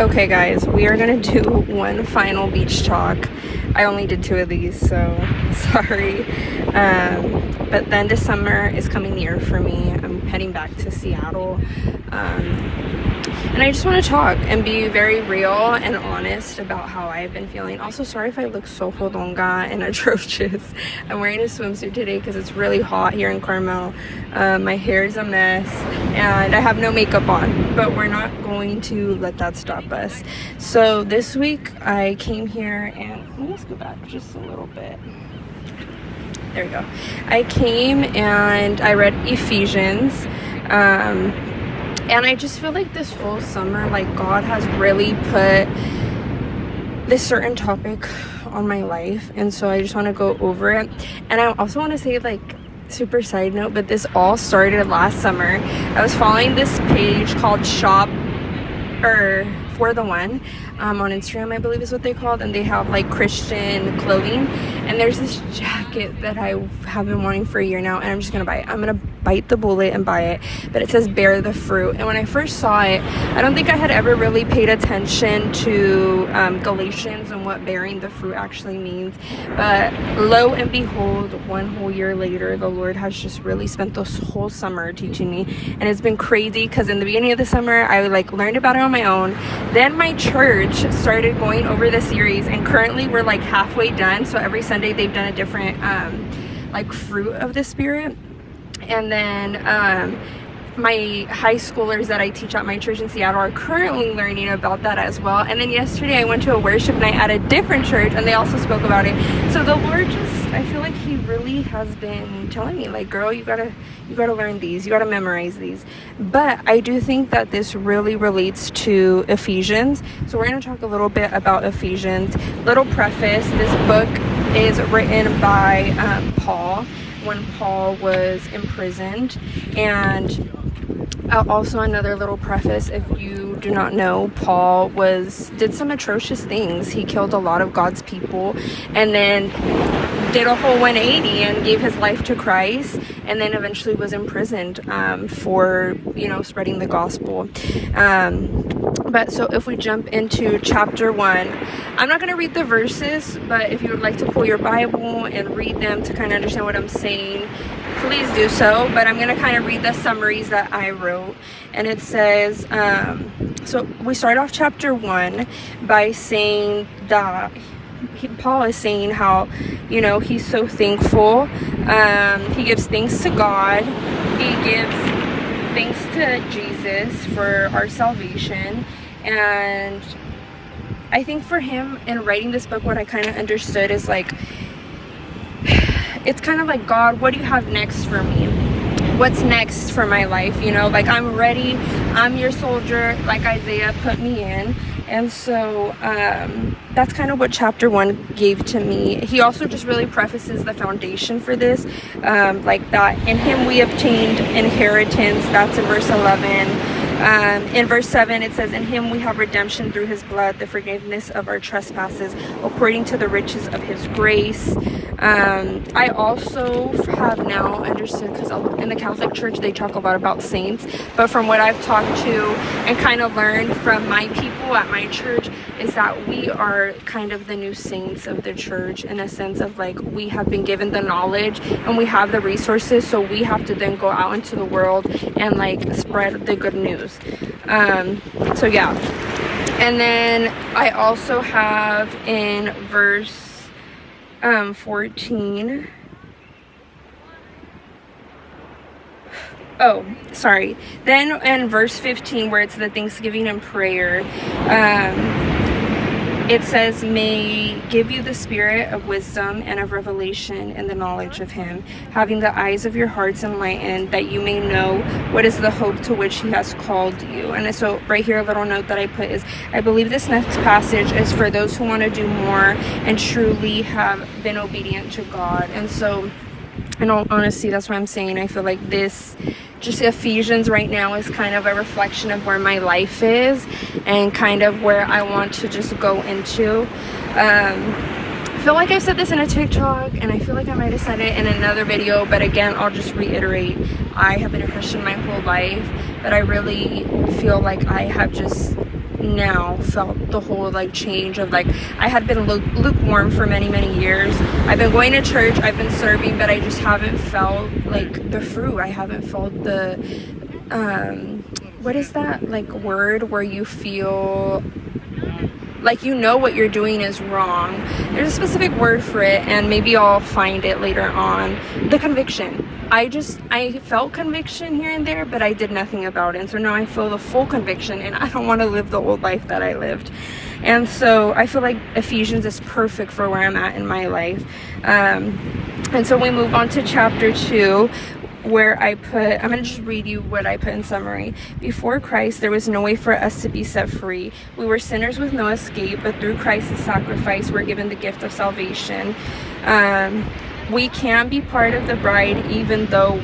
Okay guys, we are gonna do one final beach talk. I only did 2 of these, so sorry. But then December is coming near for me. I'm heading back to Seattle. And I just want to talk and be very real and honest about how I've been feeling. Also, sorry if I look so hodonga and atrocious. I'm wearing a swimsuit today because it's really hot here in Carmel. My hair is a mess and I have no makeup on, but we're not going to let that stop us. So this week I came here and let me just go back just a little bit. There we go. I came and I read Ephesians. And I just feel like this whole summer, like God has really put this certain topic on my life. And so I just want to go over it. And I also want to say, like, super side note, but this all started last summer. I was following this page called Shop for the One on Instagram, I believe is what they called, and they have like Christian clothing, and there's this jacket that I have been wanting for a year now, and I'm just gonna buy it. I'm gonna bite the bullet and buy it, but it says bear the fruit. And when I first saw it, I don't think I had ever really paid attention to Galatians and what bearing the fruit actually means, but lo and behold, 1 whole year later, the Lord has just really spent this whole summer teaching me, and it's been crazy because in the beginning of the summer I like learned about it on my own. Then my church started going over the series, and currently we're like halfway done. So every Sunday they've done a different like fruit of the Spirit. And then my high schoolers that I teach at my church in Seattle are currently learning about that as well. And then yesterday I went to a worship night at a different church and they also spoke about it. So the Lord just, I feel like he really has been telling me, like, girl, you gotta learn these, you gotta memorize these. But I do think that this really relates to Ephesians. So we're gonna talk a little bit about Ephesians. Little preface, this book is written by Paul when Paul was imprisoned. And also another little preface, if you do not know, Paul did some atrocious things. He killed a lot of God's people and then did a whole 180 and gave his life to Christ, and then eventually was imprisoned for spreading the gospel. But so if we jump into chapter 1, I'm not going to read the verses, but if you would like to pull your Bible and read them to kind of understand what I'm saying, please do so. But I'm going to kind of read the summaries that I wrote. And it says, so we start off chapter 1 by saying that Paul is saying how, he's so thankful. He gives thanks to God. He gives thanks to Jesus for our salvation. And I think for him in writing this book, what I kind of understood is like, it's kind of like, God, what do you have next for me? What's next for my life? Like, I'm ready. I'm your soldier, like Isaiah put me in. And so that's kind of what chapter 1 gave to me. He also just really prefaces the foundation for this, like that in him we obtained inheritance. That's in verse 11. In verse 7 it says, in him we have redemption through his blood, the forgiveness of our trespasses according to the riches of his grace. I also have now understood, because in the Catholic Church they talk a lot about saints, but from what I've talked to and kind of learned from my people at my church is that we are kind of the new saints of the church, in a sense of like, we have been given the knowledge and we have the resources, so we have to then go out into the world and like spread the good news. So yeah. And then I also have in verse 14. Oh, sorry. Then in verse 15, where it's the Thanksgiving and prayer, it says, may give you the spirit of wisdom and of revelation and the knowledge of him, having the eyes of your hearts enlightened, that you may know what is the hope to which he has called you. And so right here, a little note that I put is, I believe this next passage is for those who want to do more and truly have been obedient to God. And so, in all honesty, that's what I'm saying. I feel like this, just Ephesians right now, is kind of a reflection of where my life is and kind of where I want to just go into. I feel like I said this in a TikTok, and I feel like I might have said it in another video, but again, I'll just reiterate, I have been a Christian my whole life, but I really feel like I have just now felt the whole like change of like I had been lukewarm for many years. I've been going to church, I've been serving, but I just haven't felt like the fruit. I haven't felt the what is that like word where you feel like you know what you're doing is wrong. There's a specific word for it, and maybe I'll find it later on. The conviction. I felt conviction here and there, but I did nothing about it. And so now I feel the full conviction, and I don't want to live the old life that I lived. And so I feel like Ephesians is perfect for where I'm at in my life. And so we move on to chapter 2, where I'm going to just read you what I put in summary. Before Christ, there was no way for us to be set free. We were sinners with no escape, but through Christ's sacrifice, we're given the gift of salvation. We can be part of the bride even though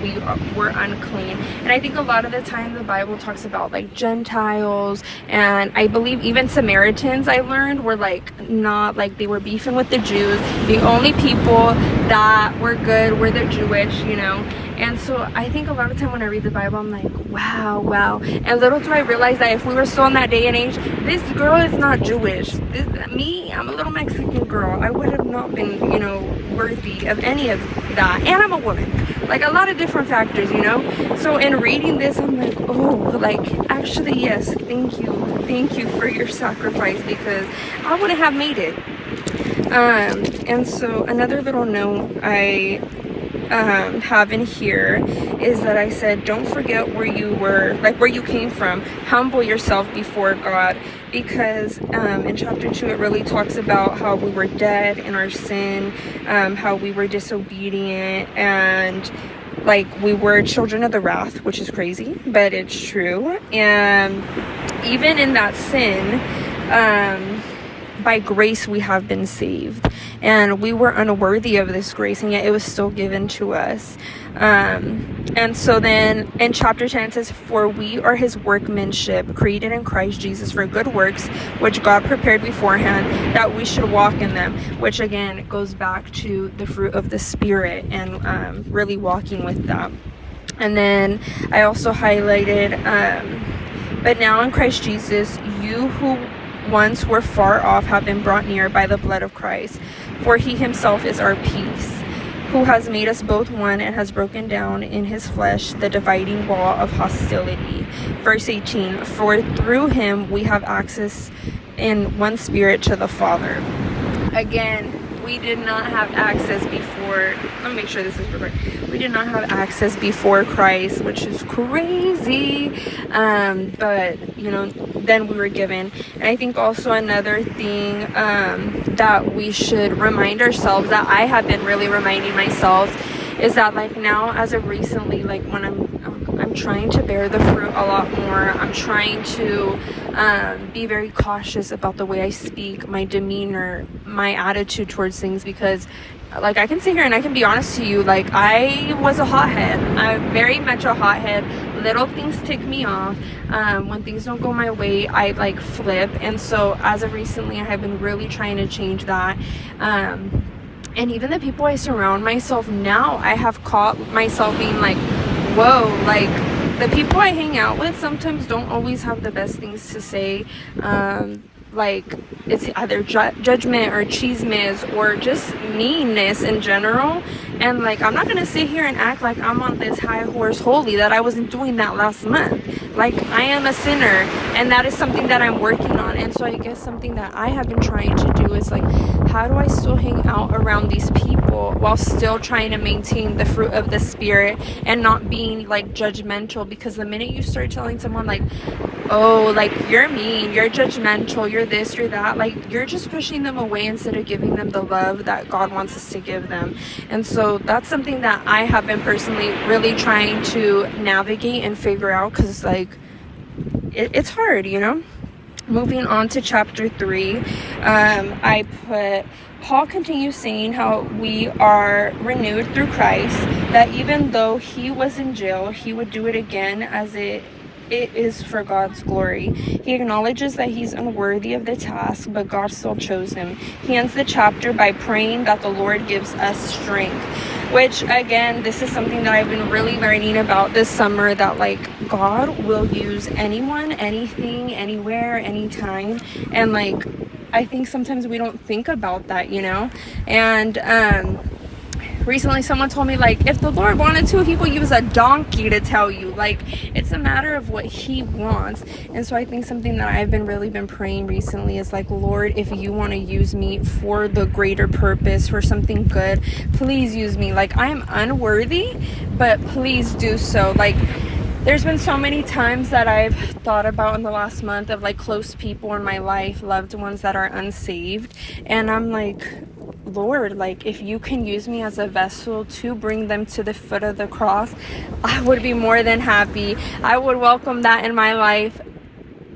we're unclean. And I think a lot of the time the Bible talks about like Gentiles, and I believe even Samaritans, I learned, were like not like they were beefing with the Jews. The only people that were good were the Jewish, you know. And so I think a lot of time when I read the Bible, I'm like, wow. And little do I realize that if we were still in that day and age, this girl is not Jewish. I'm a little Mexican girl. I would have not been, you know, worthy of any of that. And I'm a woman. Like a lot of different factors, you know. So in reading this, I'm like, oh, like actually, yes, thank you. Thank you for your sacrifice, because I wouldn't have made it. And so another little note I have in here is that I said, don't forget where you were, like where you came from. Humble yourself before God, because in chapter 2 it really talks about how we were dead in our sin, how we were disobedient, and like we were children of the wrath, which is crazy, but it's true. And even in that sin, by grace we have been saved, and we were unworthy of this grace, and yet it was still given to us. And so then in chapter 10 it says, for we are his workmanship, created in Christ Jesus for good works, which God prepared beforehand that we should walk in them, which again goes back to the fruit of the Spirit and really walking with that. And then I also highlighted, but now in Christ Jesus, you who once were far off have been brought near by the blood of Christ, for he himself is our peace, who has made us both one and has broken down in his flesh the dividing wall of hostility. Verse 18, for through him we have access in one spirit to the Father. Again, we did not have access before. Let me make sure this is recorded. We did not have access before Christ, which is crazy. But you know, then we were given. And I think also another thing that we should remind ourselves, that I have been really reminding myself, is that like now as of recently, like when I'm trying to bear the fruit a lot more. I'm trying to be very cautious about the way I speak, my demeanor, my attitude towards things, because like I can sit here and I can be honest to you, like I was a hothead. I'm very much a hothead. Little things tick me off. When things don't go my way, I like flip. And so as of recently, I have been really trying to change that. And even the people I surround myself now, I have caught myself being like, whoa, like the people I hang out with sometimes don't always have the best things to say. Like it's either judgment or chismes or just meanness in general. And like I'm not gonna sit here and act like I'm on this high horse holy, that I wasn't doing that last month. Like I am a sinner, and that is something that I'm working on. And so I guess something that I have been trying to do is like, how do I still hang out around these people while still trying to maintain the fruit of the Spirit and not being like judgmental? Because the minute you start telling someone like, oh, like you're mean, you're judgmental, you're this, you're that, like you're just pushing them away instead of giving them the love that God wants us to give them. And so that's something that I have been personally really trying to navigate and figure out, because like it's hard, you know. Moving on to chapter 3, I put, Paul continues saying how we are renewed through Christ, that even though he was in jail, he would do it again as it it is for God's glory. He acknowledges that he's unworthy of the task, but God still chose him. He ends the chapter by praying that the Lord gives us strength, which, again, this is something that I've been really learning about this summer, that like God will use anyone, anything, anywhere, anytime. And like, I think sometimes we don't think about that, and recently someone told me, like, if the Lord wanted to, he will use a donkey to tell you. Like, it's a matter of what he wants. And so I think something that I've been praying recently is like, Lord, if you want to use me for the greater purpose, for something good, please use me. Like, I am unworthy, but please do so. Like, there's been so many times that I've thought about in the last month of like close people in my life, loved ones that are unsaved, and I'm like, Lord, like, if you can use me as a vessel to bring them to the foot of the cross, I would be more than happy. I would welcome that in my life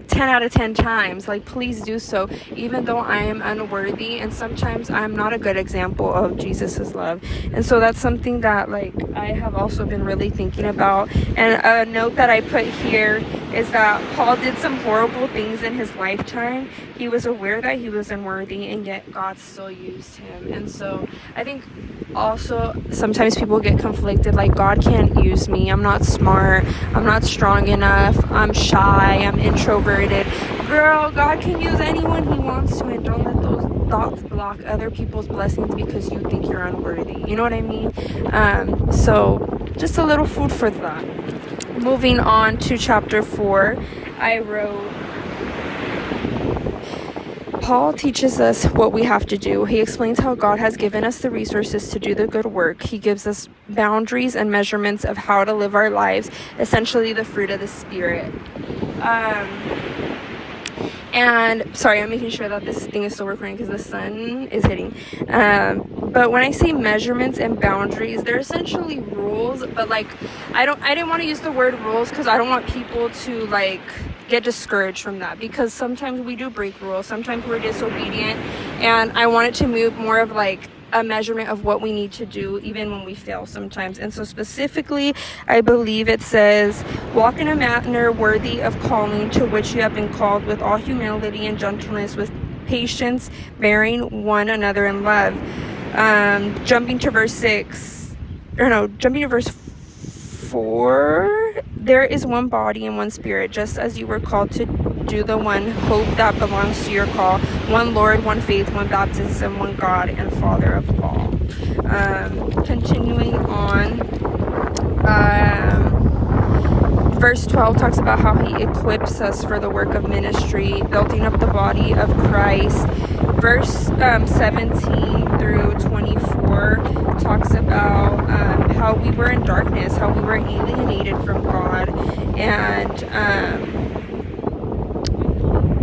10 out of 10 times. Like, please do so, even though I am unworthy, and sometimes I'm not a good example of Jesus's love. And so that's something that like I have also been really thinking about. And a note that I put here is that Paul did some horrible things in his lifetime. He was aware that he was unworthy, and yet God still used him. And so I think also sometimes people get conflicted, like, God can't use me, I'm not smart, I'm not strong enough, I'm shy, I'm introverted. Girl, God can use anyone he wants to, and don't let those thoughts block other people's blessings because you think you're unworthy. You know what I mean? So just a little food for thought. Moving on to chapter 4, I wrote, Paul teaches us what we have to do. He explains how God has given us the resources to do the good work. He gives us boundaries and measurements of how to live our lives, essentially the fruit of the Spirit. And sorry, I'm making sure that this thing is still recording because the sun is hitting. But when I say measurements and boundaries, they're essentially rules. But like, I didn't want to use the word rules because I don't want people to like get discouraged from that, because sometimes we do break rules, sometimes we're disobedient, and I want it to move more of like a measurement of what we need to do even when we fail sometimes. And so specifically, I believe it says, walk in a manner worthy of calling to which you have been called, with all humility and gentleness, with patience, bearing one another in love. Jumping to verse 4, there is one body and one Spirit, just as you were called to do the one hope that belongs to your call, one Lord, one faith, one baptism, one God and Father of all. Continuing on, verse 12 talks about how he equips us for the work of ministry, building up the body of Christ. Verse 17 through 24 talks about how we were in darkness, how we were alienated from God, and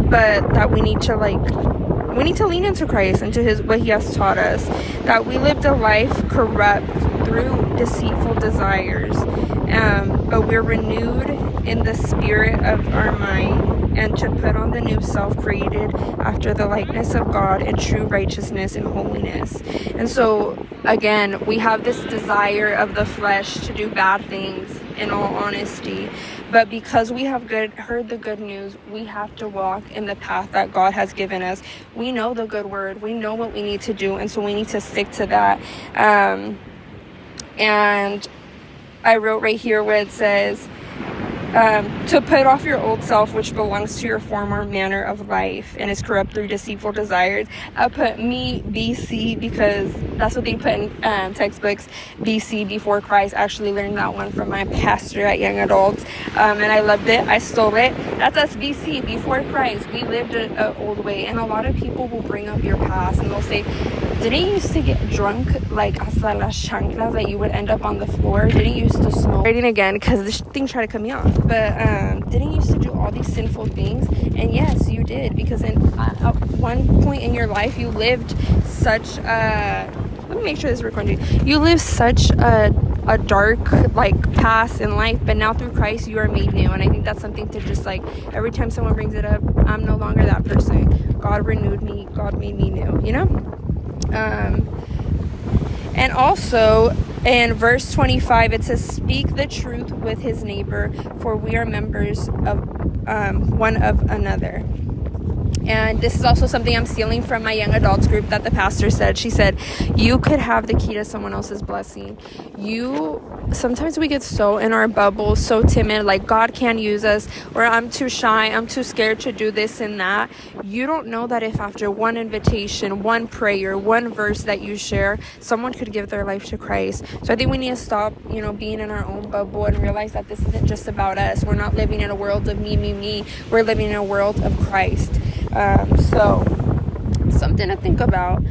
but that we need to lean into Christ, into what he has taught us, that we lived a life corrupt through deceitful desires, but we're renewed in the spirit of our mind, and to put on the new self, created after the likeness of God in true righteousness and holiness. And so again, we have this desire of the flesh to do bad things, in all honesty, but because we have heard the good news, we have to walk in the path that God has given us. We know the good word, we know what we need to do, and so we need to stick to that. And I wrote right here where it says, to put off your old self, which belongs to your former manner of life and is corrupt through deceitful desires. I put me BC because that's what they put in textbooks, BC, before Christ. I actually learned that one from my pastor at Young Adults, and I loved it. I stole it. That's us, BC, before Christ. We lived an old way, and a lot of people will bring up your past and they'll say, didn't you used to get drunk like hasta las chanclas, that you would end up on the floor? Didn't you used to smoke? Writing again because this thing tried to cut me off. But didn't you used to do all these sinful things? And yes, you did, because at one point in your life you lived such let me make sure this is recording. You lived such a dark like past in life, but now through Christ you are made new. And I think that's something to just like, every time someone brings it up, I'm no longer that person. God renewed me, God made me new, you know? And also In verse 25, it says, speak the truth with his neighbor, for we are members of one of another. And this is also something I'm stealing from my young adults group that the pastor said. She said, you could have the key to someone else's blessing. Sometimes we get so in our bubble, so timid, like God can't use us, or I'm too shy, I'm too scared to do this and that. You don't know that if after one invitation, one prayer, one verse that you share, someone could give their life to Christ. So I think we need to stop, being in our own bubble and realize that this isn't just about us. We're not living in a world of me. We're living in a world of Christ. So something to think about.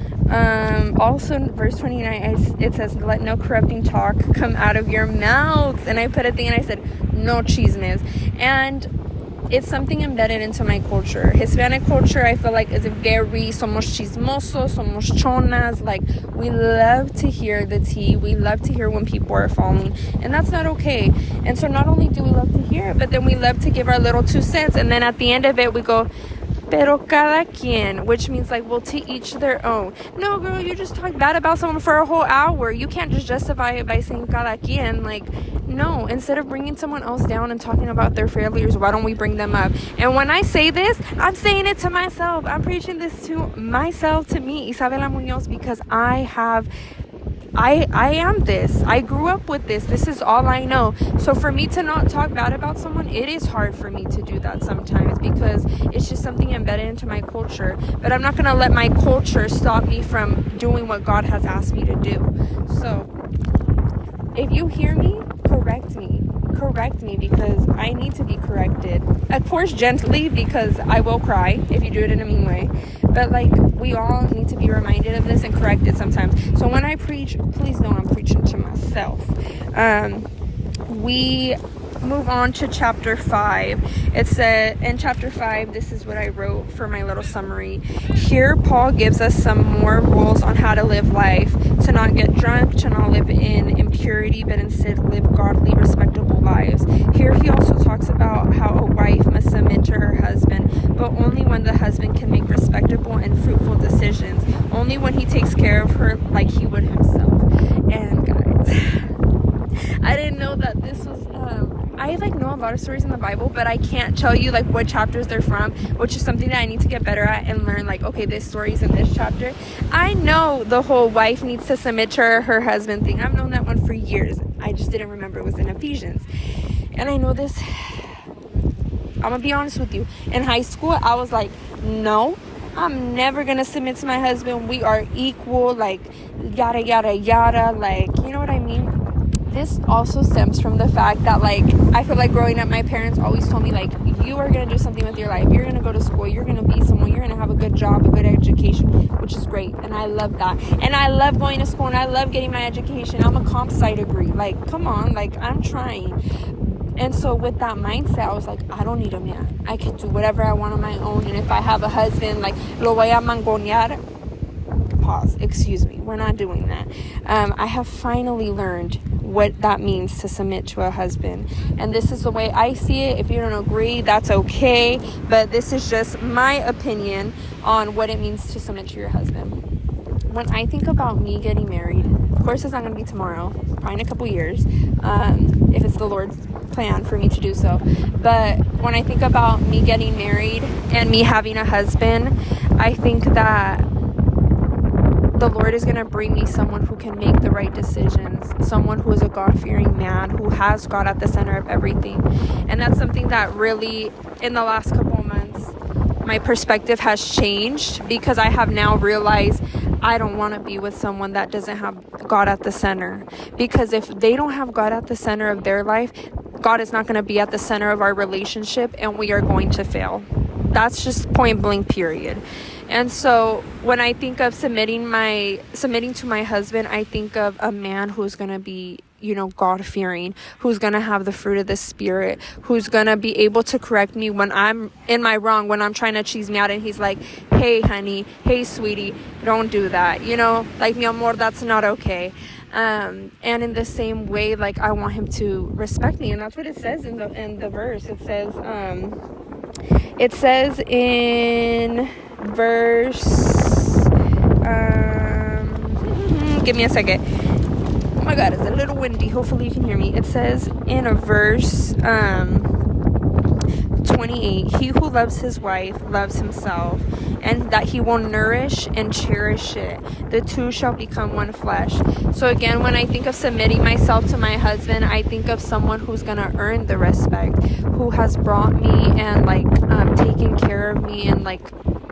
Also in verse 29, it says, let no corrupting talk come out of your mouths. And I put a thing and I said, no chismes. And it's something embedded into my culture. Hispanic culture, I feel like, is somos chismosos, somos chonas. Like, we love to hear the tea. We love to hear when people are falling. And that's not okay. And so not only do we love to hear it, but then we love to give our little 2 cents. And then at the end of it, we go, pero cada quien, which means like, well, to each their own. No, girl, you just talk bad about someone for a whole hour. You can't just justify it by saying cada quien. Like, no, instead of bringing someone else down and talking about their failures, why don't we bring them up? And when I say this, I'm saying it to myself. I'm preaching this to myself, to me, Isabela Munoz, because I am this. I grew up with this. This is all I know. So for me to not talk bad about someone, it is hard for me to do that sometimes because it's just something embedded into my culture. But I'm not going to let my culture stop me from doing what God has asked me to do. So if you hear me, correct me because I need to be corrected. Of course, gently, because I will cry if you do it in a mean way. But like, we all need to be reminded of this and corrected sometimes. So when I preach, please know I'm preaching to myself. We move on to chapter 5. It said in chapter 5, this is what I wrote for my little summary. Here Paul gives us some more rules on how to live life, to not get drunk, to not live in impurity, but instead live godly, respectable lives. Here he also talks about how a wife must submit to her husband, but only when the husband can make respectable and fruitful decisions, only when he takes care of her like he would himself. And guys, I didn't know that this was I know a lot of stories in the Bible, but I can't tell you what chapters they're from, which is something that I need to get better at and learn, okay, this story's in this chapter. I know the whole wife needs to submit to her husband thing. I've known that one for years. I just didn't remember it was in Ephesians. And I know this, I'm gonna be honest with you. In high school, I was like, no, I'm never gonna submit to my husband. We are equal, yada, yada, yada, you know what I mean? This also stems from the fact that, I feel like growing up, my parents always told me, you are going to do something with your life. You're going to go to school. You're going to be someone. You're going to have a good job, a good education, which is great. And I love that. And I love going to school, and I love getting my education. I'm a comp sci degree. Come on. I'm trying. And so with that mindset, I was like, I don't need a man. I can do whatever I want on my own. And if I have a husband, lo voy a mangonear. Pause. Excuse me. We're not doing that. I have finally learned what that means to submit to a husband, and this is the way I see it. If you don't agree, that's okay, but this is just my opinion on what it means to submit to your husband. When I think about me getting married, of course it's not going to be tomorrow, probably in a couple years, if it's the Lord's plan for me to do so. But when I think about me getting married and me having a husband, I think that the Lord is going to bring me someone who can make the right decisions, someone who is a God-fearing man, who has God at the center of everything. And that's something that really, in the last couple of months, my perspective has changed, because I have now realized I don't want to be with someone that doesn't have God at the center. Because if they don't have God at the center of their life, God is not going to be at the center of our relationship, and we are going to fail. That's just point blank, period. And so when I think of submitting to my husband, I think of a man who's going to be, God-fearing, who's going to have the fruit of the Spirit, who's going to be able to correct me when I'm in my wrong, when I'm trying to cheese me out, and he's like, hey, honey, hey, sweetie, don't do that. Mi amor, that's not okay. And in the same way, I want him to respect me. And that's what it says in the verse. It says in verse, give me a second. my God, it's a little windy. Hopefully you can hear me. It says in a verse 28, he who loves his wife loves himself, and that he will nourish and cherish it. The two shall become one flesh. So again, when I think of submitting myself to my husband, I think of someone who's gonna earn the respect, who has brought me and like taken care of me in like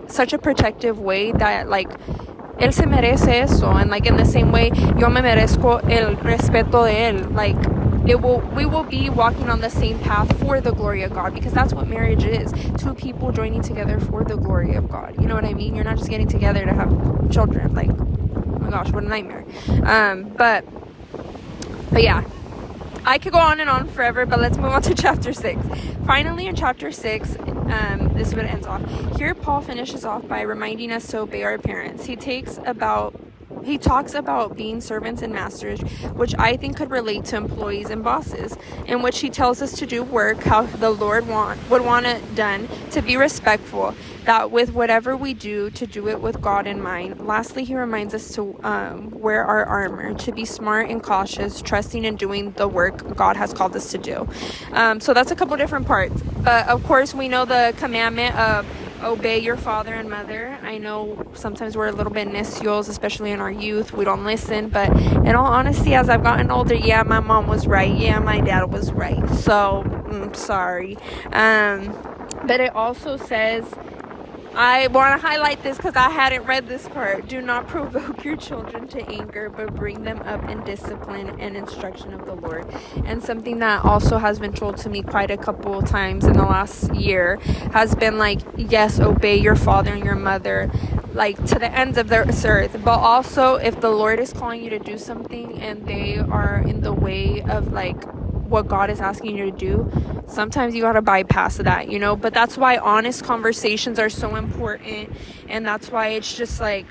such a protective way that like él se merece eso. And like in the same way, yo me merezco el respeto de él. Like we will be walking on the same path for the glory of God, because that's what marriage is. Two people joining together for the glory of God. You know what I mean? You're not just getting together to have children. Like, oh my gosh, what a nightmare. But yeah, I could go on and on forever, but let's move on to chapter 6. Finally, in chapter 6, this is what it ends off. Here, Paul finishes off by reminding us to obey our parents. He talks about being servants and masters, which I think could relate to employees and bosses, in which he tells us to do work how the Lord would want it done, to be respectful, that with whatever we do, to do it with God in mind. Lastly, he reminds us to wear our armor, to be smart and cautious, trusting in doing the work God has called us to do. So that's a couple different parts. But of course, we know the commandment of obey your father and mother. I know sometimes we're a little bit necios, especially in our youth. We don't listen, but in all honesty, as I've gotten older, yeah, my mom was right. Yeah, my dad was right. So, sorry. But it also says, I want to highlight this because I hadn't read this part. Do not provoke your children to anger, but bring them up in discipline and instruction of the Lord. And something that also has been told to me quite a couple times in the last year has been like, yes, obey your father and your mother, like to the ends of the earth. But also, if the Lord is calling you to do something and they are in the way of like what God is asking you to do, sometimes you gotta bypass that, you know. But that's why honest conversations are so important, and that's why it's just like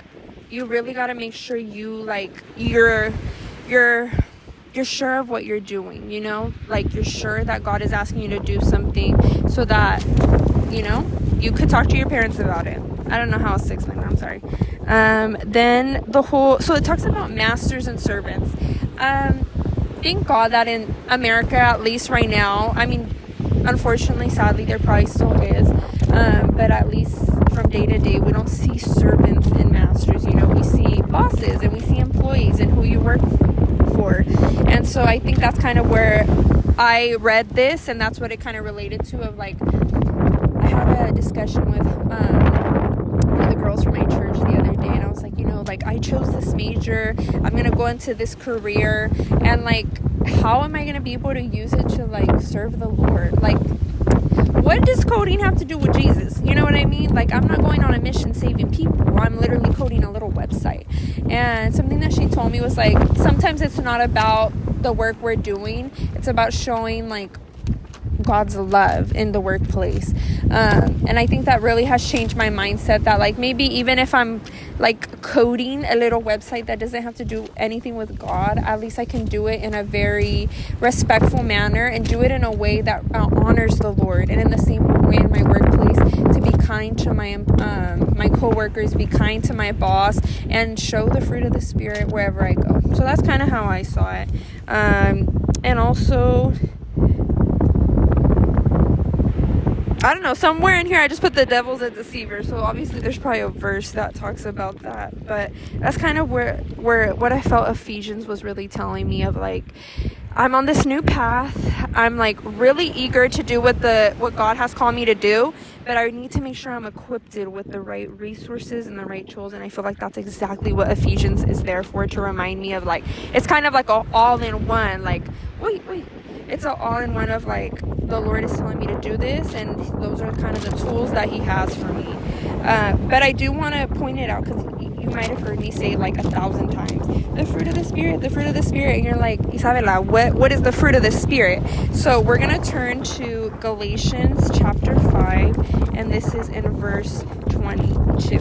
you really gotta make sure you like you're sure of what you're doing, you know, like you're sure that God is asking you to do something, so that you know you could talk to your parents about it. I don't know how else to explain that, I'm sorry. Then so it talks about masters and servants. Thank God that in America, at least right now, I mean, unfortunately, sadly, there probably still is, but at least from day to day, we don't see servants and masters. You know, we see bosses and we see employees and who you work for. And so I think that's kind of where I read this, and that's what it kind of related to, of like, I had a discussion with one of the girls from my church the other day, and I was like, you know, like I chose this major, I'm gonna go into this career, and like how am I gonna be able to use it to like serve the Lord? Like, what does coding have to do with Jesus? You know what I mean? Like, I'm not going on a mission saving people. I'm literally coding a little website. And something that she told me was like, sometimes it's not about the work we're doing, it's about showing like God's love in the workplace. And I think that really has changed my mindset, that like maybe even if I'm like coding a little website that doesn't have to do anything with God, at least I can do it in a very respectful manner and do it in a way that honors the Lord. And in the same way in my workplace, to be kind to my coworkers, be kind to my boss, and show the fruit of the Spirit wherever I go. So that's kind of how I saw it. And also, I don't know, somewhere in here I just put the devil's a deceiver, so obviously there's probably a verse that talks about that, but that's kind of where what I felt Ephesians was really telling me, of like, I'm on this new path, I'm like really eager to do what God has called me to do, but I need to make sure I'm equipped with the right resources and the right tools. And I feel like that's exactly what Ephesians is there for, to remind me of like, it's kind of like an all-in-one, like it's an all-in-one of like, the Lord is telling me to do this, and those are kind of the tools that he has for me. But I do want to point it out, because you might have heard me say it like 1,000 times, the fruit of the Spirit, the fruit of the Spirit. And you're like, Isabella, what is the fruit of the Spirit? So we're going to turn to Galatians chapter 5, and this is in verse 22.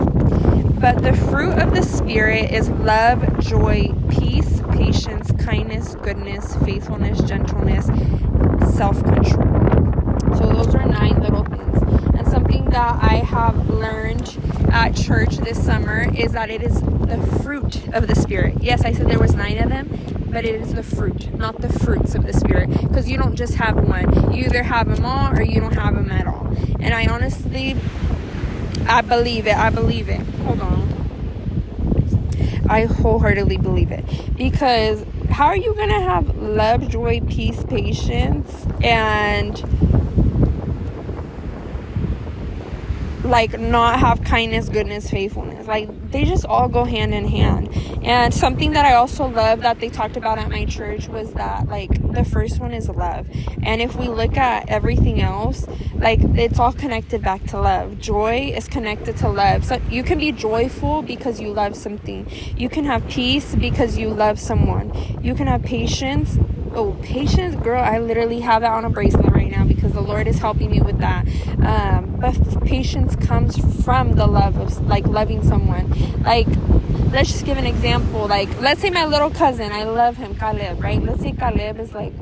But the fruit of the Spirit is love, joy, peace, patience, kindness, goodness, faithfulness, gentleness, self-control. So those are 9 little things. And something that I have learned at church this summer is that it is the fruit of the Spirit. Yes, I said there was 9 of them, but it is the fruit, not the fruits of the Spirit, because you don't just have one. You either have them all or you don't have them at all. And I believe it. Hold on. I wholeheartedly believe it, because how are you going to have love, joy, peace, patience, and like not have kindness, goodness, faithfulness? Like, they just all go hand in hand. And something that I also love that they talked about at my church was that, like, the first one is love. And if we look at everything else, like, it's all connected back to love. Joy is connected to love. So you can be joyful because you love something. You can have peace because you love someone. You can have patience. Oh, patience, girl, I literally have that on a bracelet right now because the Lord is helping me with that. But patience comes from the love of, like, loving someone. Like, let's just give an example. Like, let's say my little cousin, I love him, Caleb, right? Let's say Caleb is, like,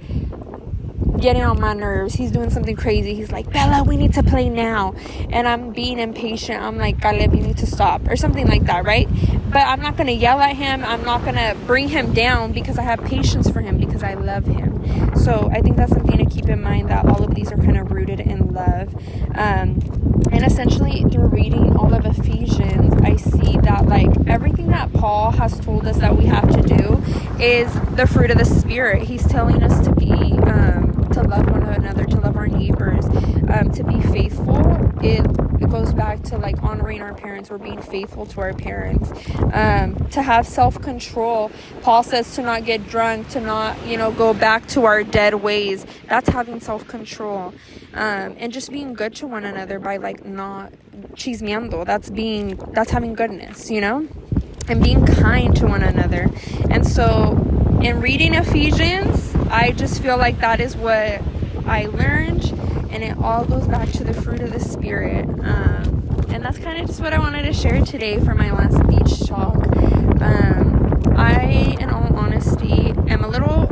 getting on my nerves. He's doing something crazy. He's like, Bella, we need to play now. And I'm being impatient. I'm like, Caleb, you need to stop, or something like that, right? But I'm not going to yell at him. I'm not going to bring him down because I have patience for him, because I love him. So I think that's something to keep in mind, that all of these are kind of rooted in love. And essentially, through reading all of Ephesians, I see that, like, everything that Paul has told us that we have to do is the fruit of the Spirit. He's telling us to be, to love one another, to love our neighbors, to be faithful. It goes back to, like, honoring our parents, or being faithful to our parents, to have self-control. Paul says to not get drunk, to not, go back to our dead ways. That's having self-control. And just being good to one another by, like, not chismeando. That's having goodness, and being kind to one another. And so in reading Ephesians, I just feel like that is what I learned, and it all goes back to the fruit of the Spirit. And that's kind of just what I wanted to share today for my last beach talk. I, in all honesty, am a little,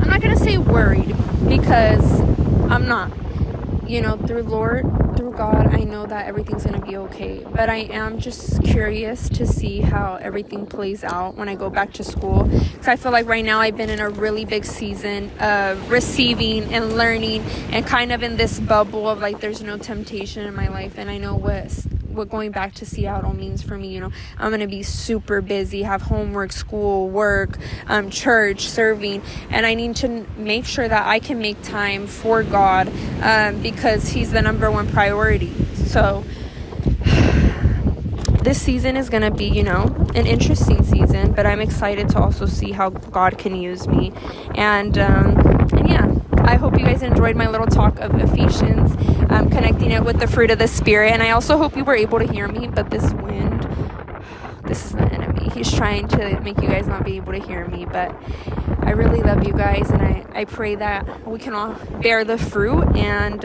I'm not going to say worried, because I'm not. Through God, I know that everything's going to be okay. But I am just curious to see how everything plays out when I go back to school. Because I feel like right now I've been in a really big season of receiving and learning, and kind of in this bubble of, like, there's no temptation in my life. And I know what going back to Seattle means for me. I'm going to be super busy, have homework, school, work, church, serving, and I need to make sure that I can make time for God, because He's the number one priority. So this season is going to be, an interesting season, but I'm excited to also see how God can use me. And yeah, I hope you guys enjoyed my little talk of Ephesians, connecting it with the fruit of the Spirit. And I also hope you were able to hear me, but this wind, this is the enemy. He's trying to make you guys not be able to hear me, but I really love you guys, and I pray that we can all bear the fruit. And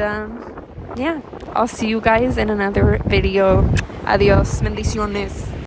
yeah, I'll see you guys in another video. Adios, bendiciones.